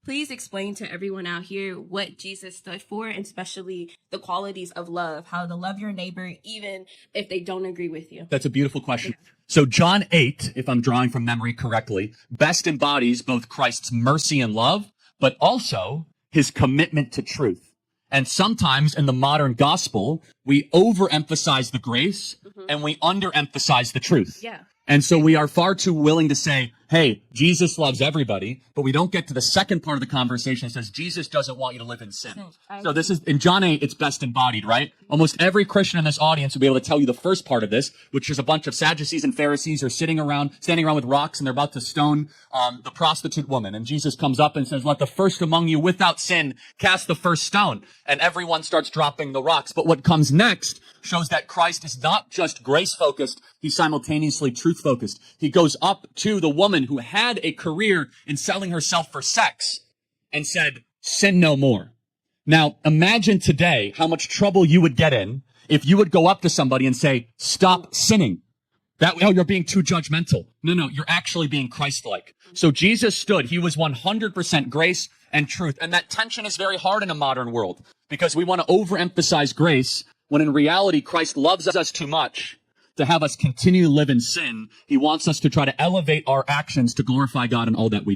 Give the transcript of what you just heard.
please explain to everyone out here what Jesus stood for, and especially the qualities of love, how to love your neighbor even if they don't agree with you. That's a beautiful question. Yeah. So John 8, if I'm drawing from memory correctly, best embodies both Christ's mercy and love, but also his commitment to truth. And sometimes in the modern gospel, we overemphasize the grace and we underemphasize the truth. Yeah. And so we are far too willing to say, hey, Jesus loves everybody, but we don't get to the second part of the conversation that says Jesus doesn't want you to live in sin. So this is, in John 8, it's best embodied, right? Almost every Christian in this audience will be able to tell you the first part of this, which is a bunch of Sadducees and Pharisees are standing around with rocks, and they're about to stone the prostitute woman. And Jesus comes up and says, let the first among you without sin cast the first stone. And everyone starts dropping the rocks. But what comes next shows that Christ is not just grace-focused, he's simultaneously truth-focused. He goes up to the woman who had a career in selling herself for sex and said, sin no more. Now, imagine today how much trouble you would get in if you would go up to somebody and say, stop sinning. You're being too judgmental. No, you're actually being Christ-like. So Jesus stood. He was 100% grace and truth. And that tension is very hard in a modern world because we want to overemphasize grace when in reality, Christ loves us too much to have us continue to live in sin. He wants us to try to elevate our actions to glorify God in all that we do.